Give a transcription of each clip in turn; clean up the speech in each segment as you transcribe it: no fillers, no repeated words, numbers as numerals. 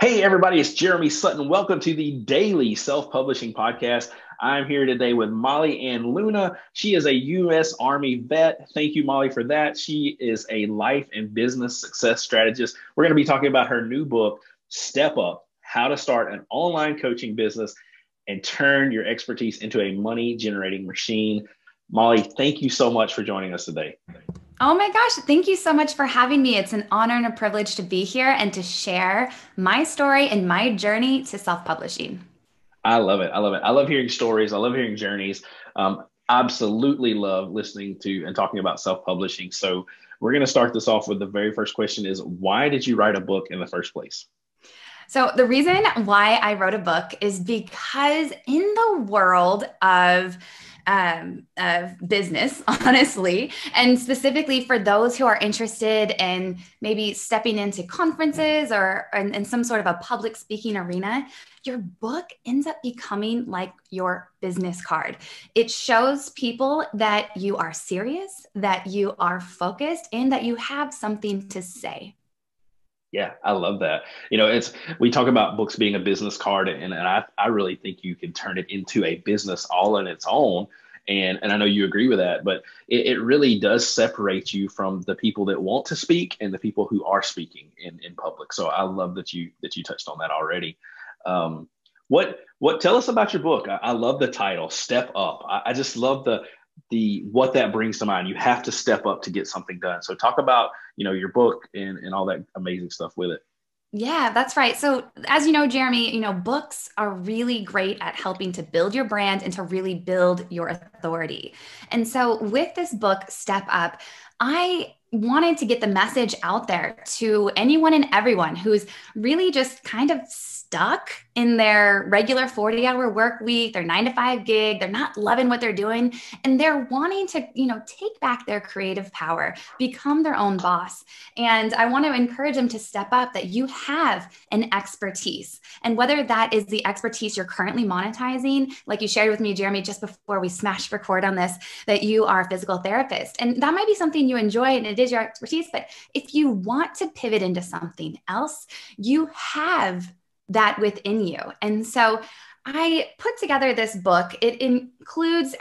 Hey, everybody, it's Jeremy Sutton. Welcome to the Daily Self-Publishing Podcast. I'm here today with Molly Ann Luna. She is a U.S. Army vet. Thank you, Molly, for that. She is a life and business success strategist. We're going to be talking about her new book, Step Up, How to Start an Online Coaching Business and Turn Your Expertise into a Money-Generating Machine. Molly, thank you so much for joining us today. Oh my gosh, thank you so much for having me. It's an honor and a privilege to be here and to share my story and my journey to self-publishing. I love it. I love it. I love hearing stories. I love hearing journeys. Absolutely love listening to and talking about self-publishing. So we're going to start this off with the very first question is, why did you write a book in the first place? So the reason why I wrote a book is because in the world of business, honestly, and specifically for those who are interested in maybe stepping into conferences or in some sort of a public speaking arena, your book ends up becoming like your business card. It shows people that you are serious, that you are focused, and that you have something to say. Yeah, I love that. We talk about books being a business card, and I really think you can turn it into a business all on its own. And I know you agree with that, but it really does separate you from the people that want to speak and the people who are speaking in public. So I love that you touched on that already. Um, what tell us about your book? I love the title, Step Up. I just love the what that brings to mind. You have to step up to get something done. So talk about, your book and all that amazing stuff with it. Yeah, that's right. So, as you know, Jeremy, books are really great at helping to build your brand and to really build your authority. And so, with this book, Step Up, I wanted to get the message out there to anyone and everyone who's really just kind of stuck in their regular 40-hour work week, their 9 to 5 gig, they're not loving what they're doing, and they're wanting to, take back their creative power, become their own boss. And I want to encourage them to step up that you have an expertise. And whether that is the expertise you're currently monetizing, like you shared with me, Jeremy, just before we smashed record on this, that you are a physical therapist. And that might be something you enjoy and it is your expertise. But if you want to pivot into something else, you have that within you. And so I put together this book. It includes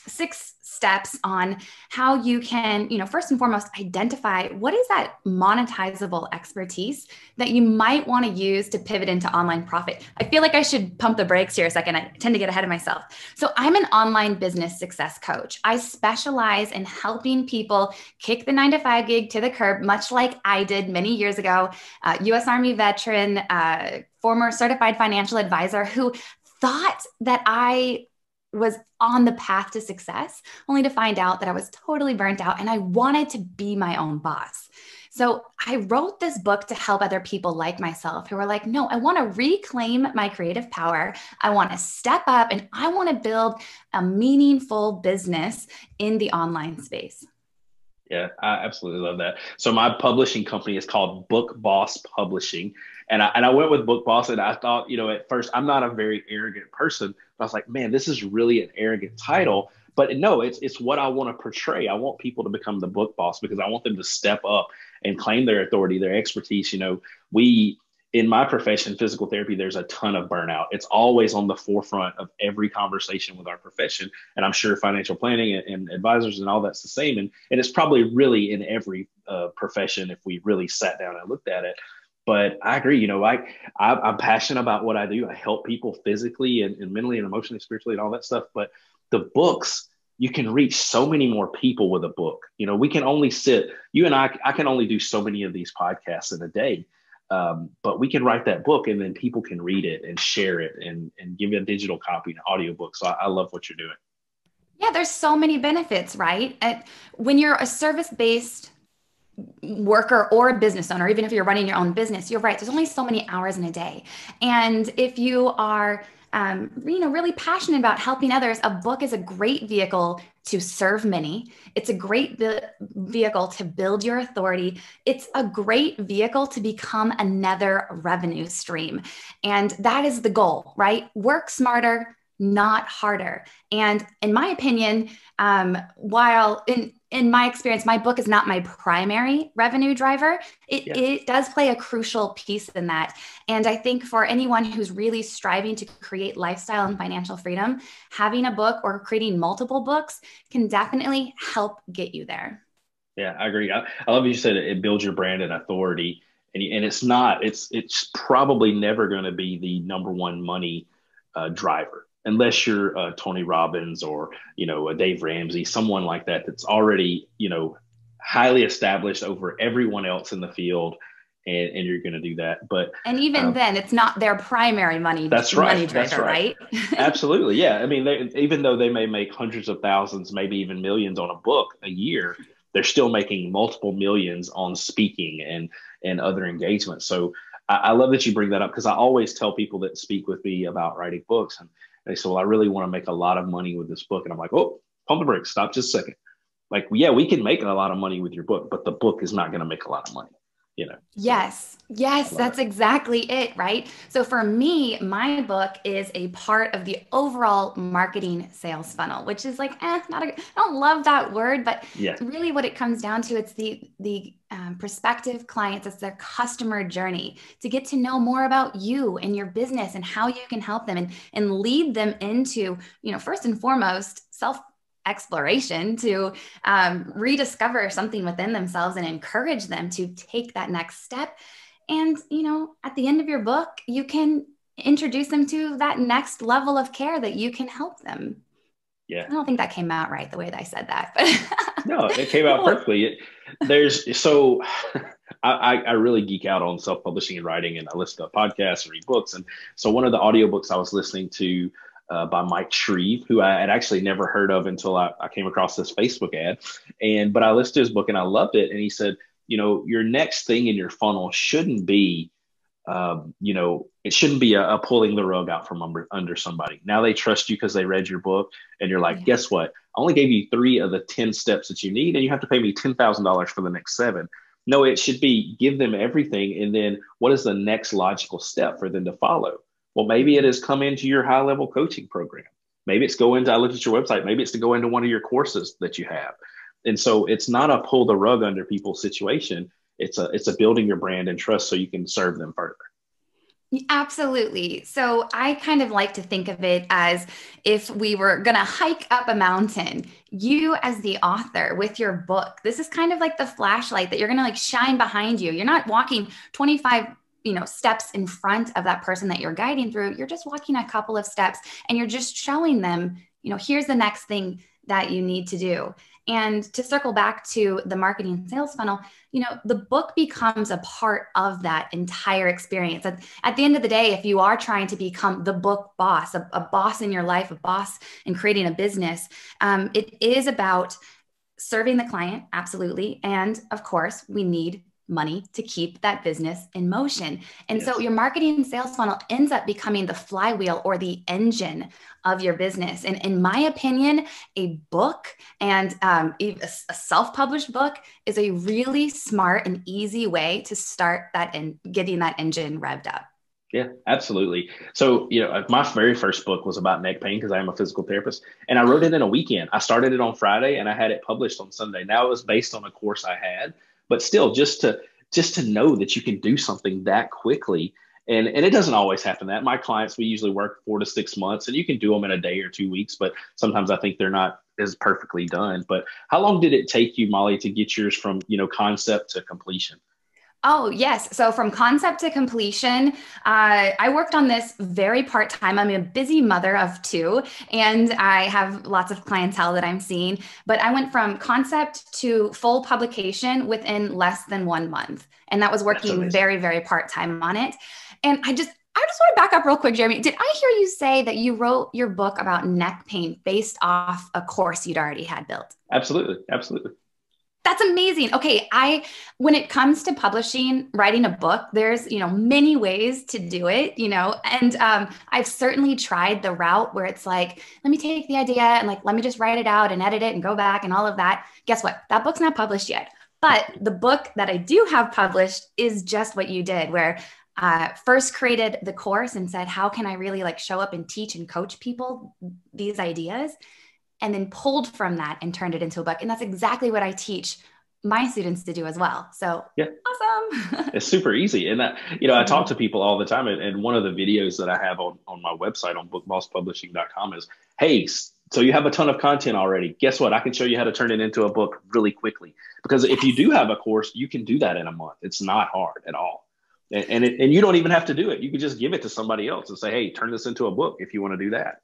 6 steps on how you can, first and foremost, identify what is that monetizable expertise that you might want to use to pivot into online profit. I feel like I should pump the brakes here a second. I tend to get ahead of myself. So I'm an online business success coach. I specialize in helping people kick the 9 to 5 gig to the curb, much like I did many years ago. U.S. Army veteran, former certified financial advisor who thought that I was on the path to success, only to find out that I was totally burnt out and I wanted to be my own boss. So I wrote this book to help other people like myself who are like, no, I want to reclaim my creative power. I want to step up and I want to build a meaningful business in the online space. Yeah, I absolutely love that. So my publishing company is called Book Boss Publishing. And I went with Book Boss and I thought, at first I'm not a very arrogant person. But I was like, man, this is really an arrogant title. But no, it's what I want to portray. I want people to become the book boss because I want them to step up and claim their authority, their expertise. We in my profession, physical therapy, there's a ton of burnout. It's always on the forefront of every conversation with our profession. And I'm sure financial planning and advisors and all that's the same. And it's probably really in every profession if we really sat down and looked at it. But I agree, I'm passionate about what I do. I help people physically and mentally and emotionally, spiritually and all that stuff. But the books, you can reach so many more people with a book. We can only you and I can only do so many of these podcasts in a day. But we can write that book and then people can read it and share it and give you a digital copy, an audiobook. So I love what you're doing. Yeah, there's so many benefits, right? When you're a service-based worker or a business owner, even if you're running your own business, you're right. There's only so many hours in a day. And if you are, really passionate about helping others, a book is a great vehicle to serve many. It's a great vehicle to build your authority. It's a great vehicle to become another revenue stream. And that is the goal, right? Work smarter, not harder. And in my opinion, while in my experience, my book is not my primary revenue driver, it does play a crucial piece in that. And I think for anyone who's really striving to create lifestyle and financial freedom, having a book or creating multiple books can definitely help get you there. Yeah, I agree. I love you said it builds your brand and authority, and it's probably never going to be the number one money driver unless you're Tony Robbins or a Dave Ramsey, someone like that that's already highly established over everyone else in the field, and you're going to do that. But and even then, it's not their primary money driver, that's right? Absolutely, yeah. I mean, even though they may make hundreds of thousands, maybe even millions on a book a year, they're still making multiple millions on speaking and other engagements. So I love that you bring that up, because I always tell people that speak with me about writing books, and they say, well, I really want to make a lot of money with this book. And I'm like, oh, pump the brakes, stop just a second. Like, yeah, we can make a lot of money with your book, but the book is not going to make a lot of money. Yes, that's exactly it, right? So for me, my book is a part of the overall marketing sales funnel, which is like, I don't love that word, but really what it comes down to, it's the prospective clients, it's their customer journey to get to know more about you and your business and how you can help them and lead them into, first and foremost, self exploration to rediscover something within themselves and encourage them to take that next step. And, at the end of your book, you can introduce them to that next level of care that you can help them. Yeah. I don't think that came out right the way that I said that, but no, it came out perfectly. I really geek out on self-publishing and writing, and I listen to podcasts and read books. And so one of the audiobooks I was listening to by Mike Shreve, who I had actually never heard of until I came across this Facebook ad. But I listened to his book and I loved it. And he said, your next thing in your funnel shouldn't be, it shouldn't be a pulling the rug out from under somebody. Now they trust you because they read your book, and you're like, guess what? I only gave you 3 of the 10 steps that you need, and you have to pay me $10,000 for the next 7. No, it should be give them everything. And then what is the next logical step for them to follow? Well, maybe it is come into your high level coaching program. Maybe it's I looked at your website. Maybe it's to go into one of your courses that you have. And so it's not a pull the rug under people situation. It's a building your brand and trust so you can serve them further. Absolutely. So I kind of like to think of it as if we were going to hike up a mountain, you as the author with your book, this is kind of like the flashlight that you're going to like shine behind you. You're not walking 25 steps in front of that person that you're guiding through. You're just walking a couple of steps and you're just showing them, here's the next thing that you need to do. And to circle back to the marketing sales funnel, the book becomes a part of that entire experience. At the end of the day, if you are trying to become the book boss, a boss in your life, a boss in creating a business, it is about serving the client. Absolutely. And of course, we need money to keep that business in motion. And so your marketing and sales funnel ends up becoming the flywheel or the engine of your business. And in my opinion, a book and a self-published book is a really smart and easy way to start that and getting that engine revved up. Yeah, absolutely. So, my very first book was about neck pain because I am a physical therapist, and I wrote it in a weekend. I started it on Friday and I had it published on Sunday. Now it was based on a course I had, but still just to know that you can do something that quickly. And it doesn't always happen that. My clients, we usually work 4 to 6 months, and you can do them in a day or 2 weeks, but sometimes I think they're not as perfectly done. But how long did it take you, Molly, to get yours from, concept to completion? Oh, yes. So from concept to completion, I worked on this very part-time. I'm a busy mother of 2, and I have lots of clientele that I'm seeing, but I went from concept to full publication within less than 1 month. And that was working very, very part-time on it. And I just want to back up real quick, Jeremy. Did I hear you say that you wrote your book about neck pain based off a course you'd already had built? Absolutely. Absolutely. That's amazing. Okay. When it comes to publishing, writing a book, there's, many ways to do it, and I've certainly tried the route where it's like, let me take the idea and let me just write it out and edit it and go back and all of that. Guess what? That book's not published yet. But the book that I do have published is just what you did, where first created the course and said, how can I really like show up and teach and coach people these ideas? And then pulled from that and turned it into a book. And that's exactly what I teach my students to do as well. So Yeah. awesome. It's super easy. And I talk to people all the time. And one of the videos that I have on my website on bookbosspublishing.com is, hey, so you have a ton of content already. Guess what? I can show you how to turn it into a book really quickly. Because if you do have a course, you can do that in a month. It's not hard at all. And you don't even have to do it. You can just give it to somebody else and say, hey, turn this into a book if you want to do that.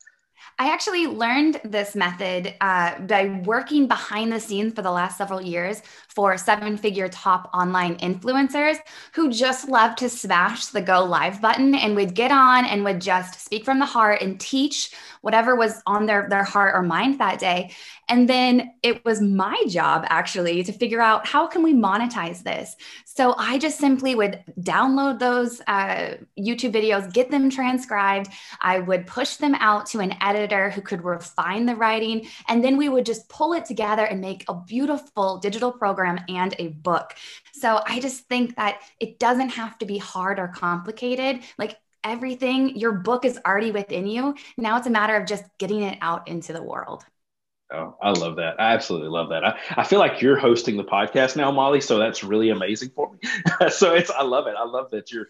I actually learned this method by working behind the scenes for the last several years for 7-figure top online influencers who just love to smash the go live button and would get on and would just speak from the heart and teach whatever was on their heart or mind that day. And then it was my job actually to figure out how can we monetize this. So I just simply would download those YouTube videos, get them transcribed. I would push them out to an editor who could refine the writing. And then we would just pull it together and make a beautiful digital program and a book. So I just think that it doesn't have to be hard or complicated. Like everything, your book is already within you. Now it's a matter of just getting it out into the world. Oh, I love that. I absolutely love that. I feel like you're hosting the podcast now, Molly. So that's really amazing for me. So I love it. I love that you're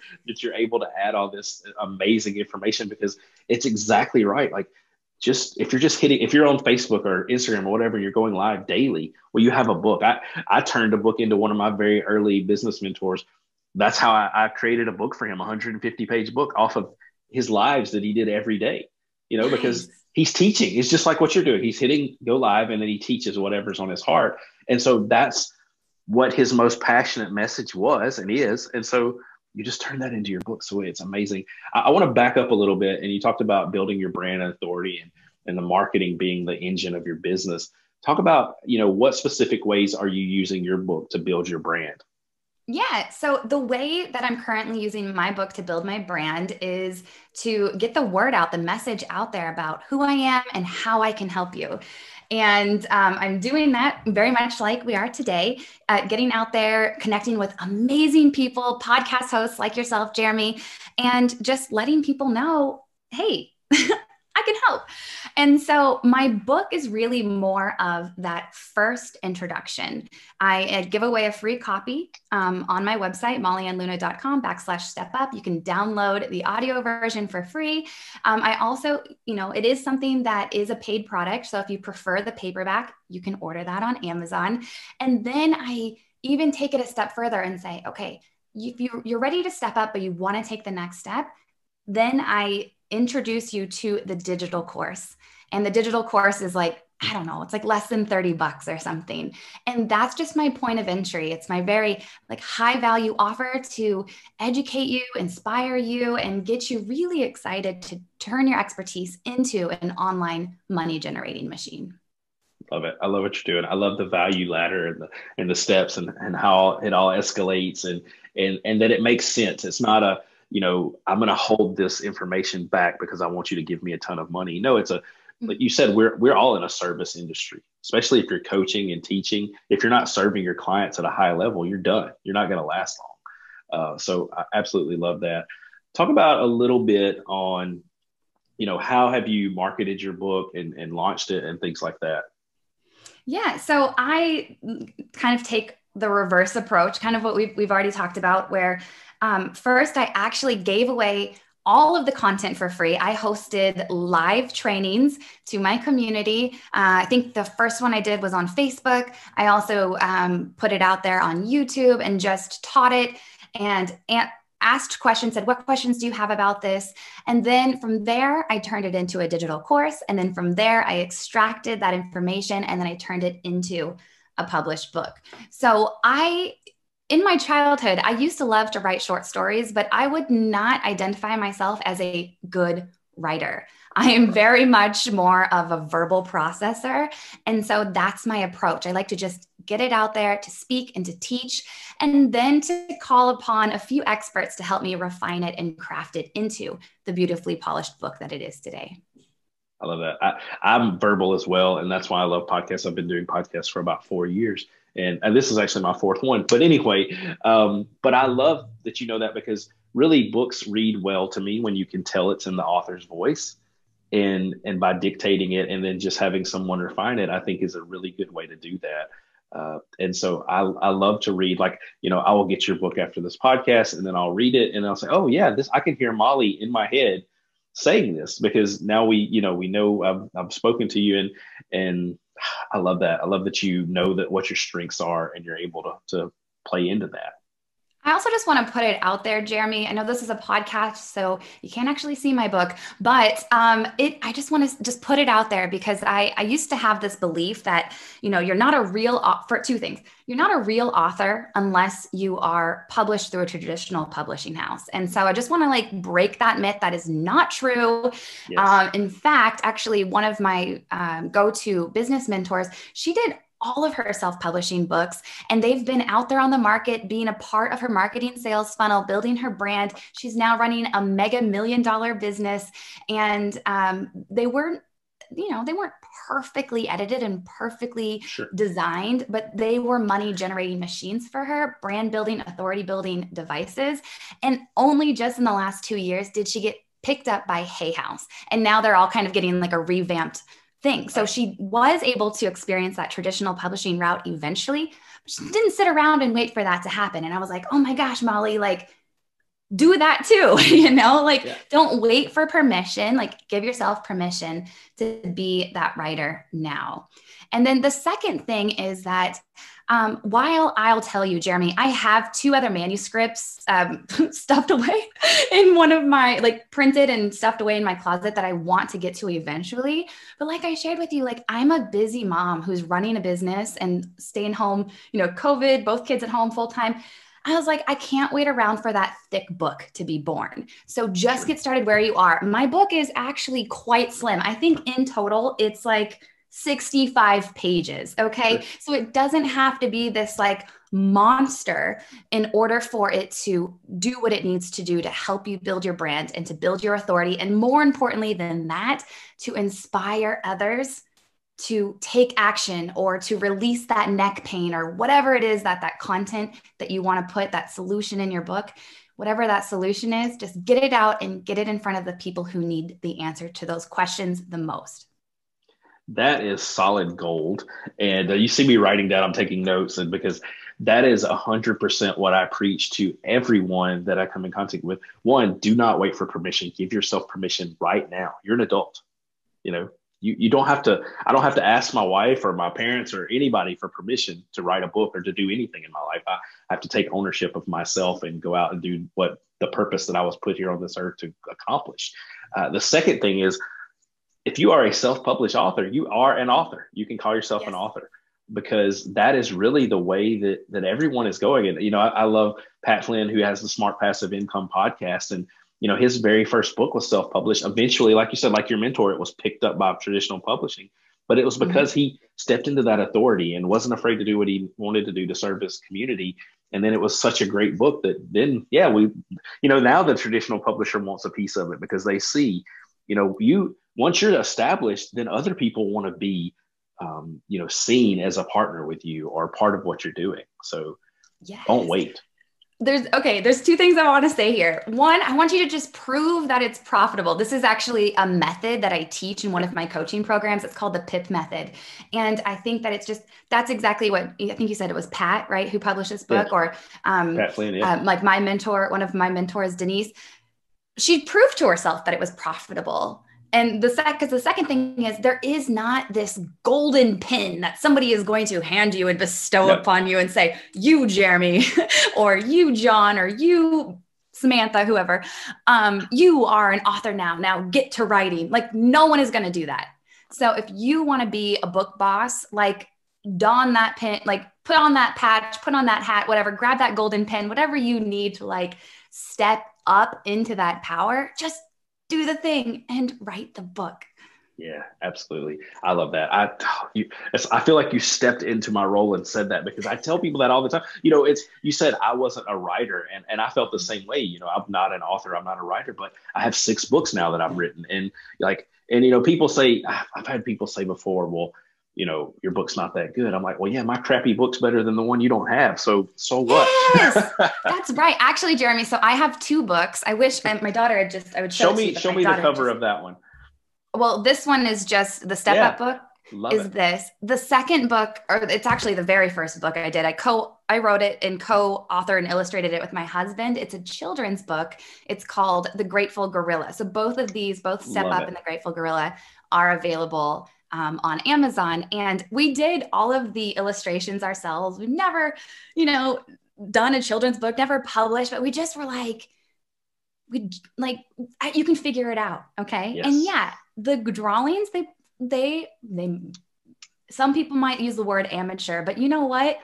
able to add all this amazing information because it's exactly right. Like if you're on Facebook or Instagram or whatever, you're going live daily. Well, you have a book. I turned a book into one of my very early business mentors. That's how I created a book for him, a 150-page book off of his lives that he did every day, Nice. Because he's teaching. It's just like what you're doing. He's hitting go live and then he teaches whatever's on his heart. And so that's what his most passionate message was and is. And so you just turn that into your book. So it's amazing. I want to back up a little bit. And you talked about building your brand authority and the marketing being the engine of your business. Talk about, what specific ways are you using your book to build your brand? Yeah. So the way that I'm currently using my book to build my brand is to get the word out, the message out there about who I am and how I can help you. And I'm doing that very much like we are today, getting out there, connecting with amazing people, podcast hosts like yourself, Jeremy, and just letting people know, hey, I can help. And so my book is really more of that first introduction. I give away a free copy on my website, mollyandluna.com/step-up. You can download the audio version for free. I also, it is something that is a paid product. So if you prefer the paperback, you can order that on Amazon. And then I even take it a step further and say, okay, if you're ready to step up, but you want to take the next step, then I introduce you to the digital course. And the digital course is like, I don't know, it's like less than $30 or something. And that's just my point of entry. It's my very high value offer to educate you, inspire you, and get you really excited to turn your expertise into an online money generating machine. Love it. I love what you're doing. I love the value ladder and the steps and how it all escalates and that it makes sense. It's not I'm going to hold this information back because I want you to give me a ton of money. No, like you said, we're all in a service industry, especially if you're coaching and teaching. If you're not serving your clients at a high level, you're done. You're not going to last long. So I absolutely love that. Talk about a little bit on, how have you marketed your book and launched it and things like that? Yeah. So I kind of take the reverse approach, kind of what we've already talked about, where first I actually gave away all of the content for free. I hosted live trainings to my community. I think the first one I did was on Facebook. I also put it out there on YouTube and just taught it and asked questions, said, what questions do you have about this? And then from there, I turned it into a digital course. And then from there, I extracted that information and then I turned it into a published book. So in my childhood, I used to love to write short stories, but I would not identify myself as a good writer. I am very much more of a verbal processor. And so that's my approach. I like to just get it out there to speak and to teach, and then to call upon a few experts to help me refine it and craft it into the beautifully polished book that it is today. I love that. I'm verbal as well. And that's why I love podcasts. I've been doing podcasts for about 4 years. And this is actually my fourth one. But anyway, but I love that you know that because really books read well to me when you can tell it's in the author's voice, and by dictating it and then just having someone refine it, I think is a really good way to do that. And so I love to read, like, I will get your book after this podcast and then I'll read it and I'll say, oh yeah, I can hear Molly in my head saying this, because now we know I've spoken to you, and I love that. I love that that what your strengths are and you're able to play into that. I also just want to put it out there, Jeremy. I know this is a podcast, so you can't actually see my book, but I just want to just put it out there, because I used to have this belief that, you're not a real, for two things. You're not a real author unless you are published through a traditional publishing house. And so I just want to break that myth. That is not true. Yes. In fact, actually, one of my go-to business mentors, she did all of her self-publishing books, and they've been out there on the market, being a part of her marketing sales funnel, building her brand. She's now running a mega $1 million business, and they weren't perfectly edited and perfectly designed, but they were money generating machines for her, brand building, authority building devices. And only just in the last 2 years did she get picked up by Hay House, and now they're all kind of getting a revamped thing. So she was able to experience that traditional publishing route eventually, but she didn't sit around and wait for that to happen. And I was like, oh my gosh, Molly, do that too. Don't wait for permission, give yourself permission to be that writer now. And then the second thing is that while I'll tell you, Jeremy, I have 2 other manuscripts stuffed away in one of my, printed and stuffed away in my closet that I want to get to eventually. But like I shared with you, I'm a busy mom who's running a business and staying home, COVID, both kids at home full time. I was like, I can't wait around for that thick book to be born. So just get started where you are. My book is actually quite slim. I think in total, it's 65 pages. Okay. So it doesn't have to be this monster in order for it to do what it needs to do to help you build your brand and to build your authority. And more importantly than that, to inspire others to take action or to release that neck pain or whatever it is that content that you want to put, that solution in your book, whatever that solution is, just get it out and get it in front of the people who need the answer to those questions the most. That is solid gold. And you see me writing that, I'm taking notes, and because that is 100% what I preach to everyone that I come in contact with. One, do not wait for permission. Give yourself permission right now. You're an adult. You don't have to, I don't have to ask my wife or my parents or anybody for permission to write a book or to do anything in my life. I have to take ownership of myself and go out and do what the purpose that I was put here on this earth to accomplish. The second thing is, if you are a self-published author, you are an author. You can call yourself an author, because that is really the way that everyone is going. And, I love Pat Flynn, who has the Smart Passive Income podcast. And, his very first book was self-published. Eventually, like you said, like your mentor, it was picked up by traditional publishing, but it was because he stepped into that authority and wasn't afraid to do what he wanted to do to serve his community. And then it was such a great book that then, now the traditional publisher wants a piece of it, because they see, once you're established, then other people want to be, seen as a partner with you or part of what you're doing. So don't wait. There's 2 things I want to say here. One, I want you to just prove that it's profitable. This is actually a method that I teach in one of my coaching programs. It's called the PIP method. And I think that that's exactly what, I think you said it was Pat, right? Who published this book, or Pat Flynn, my mentor, one of my mentors, Denise, she proved to herself that it was profitable. And the second thing is, there is not this golden pin that somebody is going to hand you and bestow upon you and say, you, Jeremy, or you, John, or you, Samantha, whoever, you are an author now get to writing. No one is going to do that. So if you want to be a book boss, don that pin, put on that patch, put on that hat, whatever, grab that golden pin, whatever you need to step up into that power, just do the thing and write the book. Yeah, absolutely. I love that. I feel like you stepped into my role and said that, because I tell people that all the time. You said I wasn't a writer, and I felt the same way. I'm not an author, I'm not a writer, but I have 6 books now that I've written. And people say, I've had people say before, well, your book's not that good. I'm like, well, yeah, my crappy book's better than the one you don't have. So what? Yes, that's right. Actually, Jeremy, so I have two books. I wish my daughter had I would show it to you, but Show my me the daughter cover of that one. well, this one is just the Step Up Yeah, book love is it. this. The second book, or it's actually the very first book I did. I wrote it and co-authored and illustrated it with my husband. It's a children's book. It's called The Grateful Gorilla. So both of these, both Step Love Up it. and The Grateful Gorilla, are available on Amazon. And we did all of the illustrations ourselves. We've never, done a children's book, never published, but we just were like, you can figure it out. Okay. And Yes. yeah, the drawings, they some people might use the word amateur, but you know what?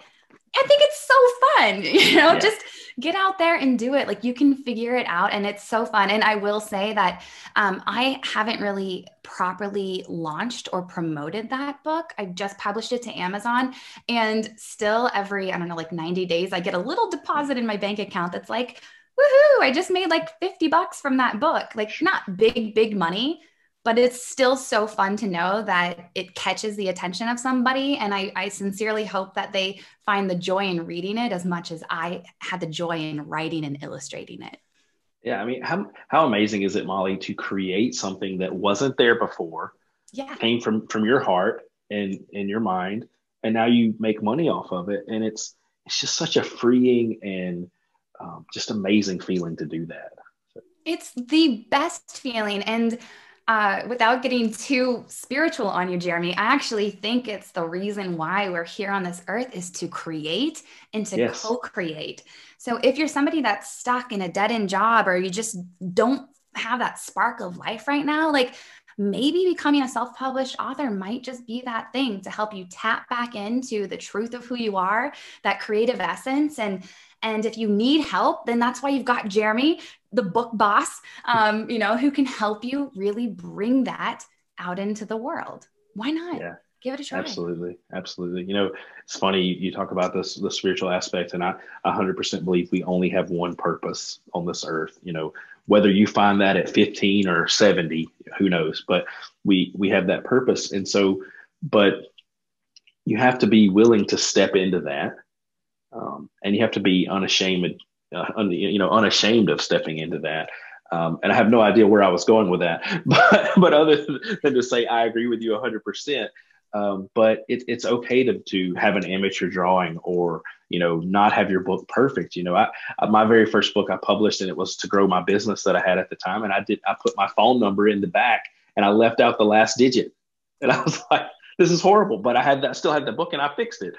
I think it's so fun, Yeah. just get out there and do it. Like you can figure it out and it's so fun. And I will say that I haven't really properly launched or promoted that book. I just published it to Amazon and still every, I don't know, like 90 days, I get a little deposit in my bank account that's like, woohoo, I just made like $50 from that book. Like not big money, but it's still so fun to know that it catches the attention of somebody. And I sincerely hope that they find the joy in reading it as much as I had the joy in writing and illustrating it. Yeah. I mean, how amazing is it, Molly, to create something that wasn't there before, Yeah. came from your heart and your mind, and now you make money off of it. And it's just such a freeing and just amazing feeling to do that. It's the best feeling. And without getting too spiritual on you, Jeremy, I actually think it's the reason why we're here on this earth is to create and to Yes. co-create. So if you're somebody that's stuck in a dead-end job or you just don't have that spark of life right now, like maybe becoming a self-published author might just be that thing to help you tap back into the truth of who you are, that creative essence. And if you need help, then that's why you've got Jeremy, the book boss, who can help you really bring that out into the world. Why not? Yeah. Give it a try. Absolutely. Absolutely. It's funny you talk about the spiritual aspect, and I 100% believe we only have one purpose on this earth. Whether you find that at 15 or 70, who knows, but we have that purpose. And so, but you have to be willing to step into that. And you have to be unashamed of stepping into that. And I have no idea where I was going with that, but other than to say, I agree with you 100%. But it's okay to have an amateur drawing or, not have your book perfect. My very first book I published, and it was to grow my business that I had at the time. And I put my phone number in the back and I left out the last digit. And I was like, this is horrible, but still had the book and I fixed it.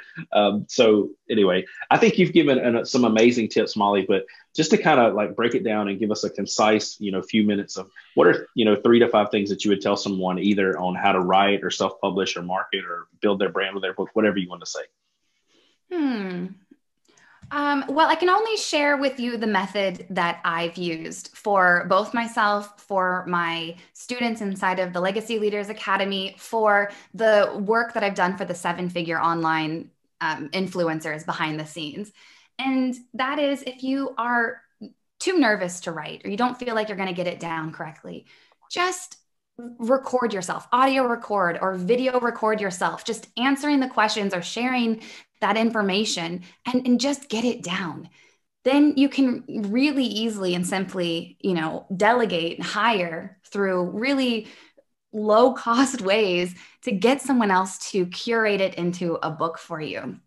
So anyway, I think you've given some amazing tips, Molly, but just to kind of like break it down and give us a concise, few minutes of what are, 3 to 5 things that you would tell someone either on how to write or self-publish or market or build their brand with their book, whatever you want to say. Well, I can only share with you the method that I've used for both myself, for my students inside of the Legacy Leaders Academy, for the work that I've done for the 7-figure online influencers behind the scenes. And that is, if you are too nervous to write or you don't feel like you're going to get it down correctly, just record yourself, audio record or video record yourself, just answering the questions or sharing that information and just get it down. Then you can really easily and simply, delegate and hire through really low cost ways to get someone else to curate it into a book for you.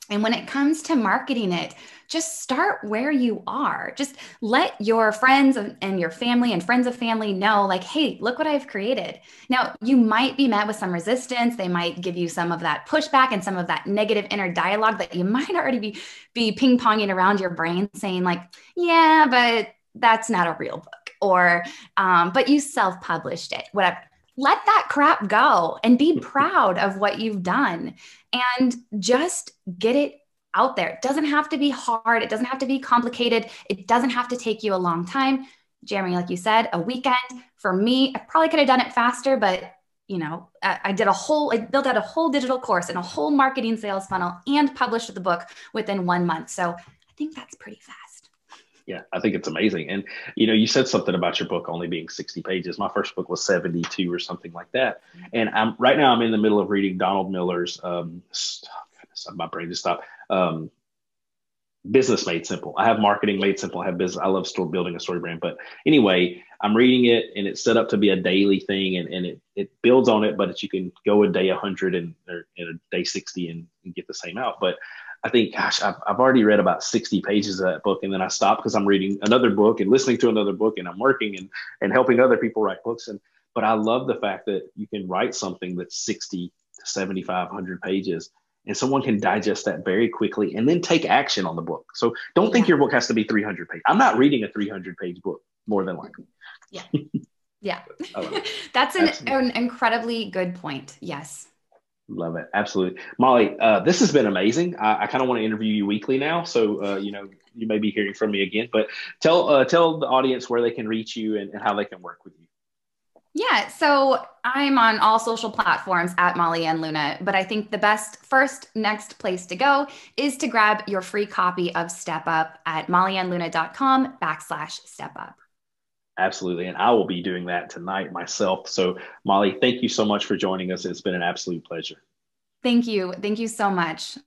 And when it comes to marketing it, just start where you are. Just let your friends and your family and friends of family know, like, hey, look what I've created. Now, you might be met with some resistance. They might give you some of that pushback and some of that negative inner dialogue that you might already be ping-ponging around your brain saying like, yeah, but that's not a real book. Or, but you self-published it, whatever. Let that crap go and be proud of what you've done and just get it out there. It doesn't have to be hard. It doesn't have to be complicated. It doesn't have to take you a long time. Jeremy, like you said, a weekend for me, I probably could have done it faster, but I built out a whole digital course and a whole marketing sales funnel and published the book within 1 month. So I think that's pretty fast. Yeah, I think it's amazing. And, you know, you said something about your book only being 60 pages. My first book was 72 or something like that. And right now I'm in the middle of reading Donald Miller's, goodness, my brain just stopped. Business Made Simple. I have Marketing Made Simple. I have business. I love store building a story brand. But anyway, I'm reading it and it's set up to be a daily thing, and it builds on it, but you can go a day 100 or in a day 60 and get the same out. But I think, gosh, I've already read about 60 pages of that book, and then I stopped because I'm reading another book and listening to another book, and I'm working and helping other people write books. But I love the fact that you can write something that's 60 to 7,500 pages, and someone can digest that very quickly and then take action on the book. So don't think your book has to be 300 pages. I'm not reading a 300-page book, more than likely. Yeah. Yeah. That's an incredibly good point. Yes. Love it. Absolutely. Molly, this has been amazing. I kind of want to interview you weekly now. So, you know, you may be hearing from me again, but tell the audience where they can reach you and how they can work with you. Yeah, so I'm on all social platforms at Molly and Luna, but I think the next place to go is to grab your free copy of Step Up at mollyandluna.com/step up. Absolutely. And I will be doing that tonight myself. So Molly, thank you so much for joining us. It's been an absolute pleasure. Thank you. Thank you so much.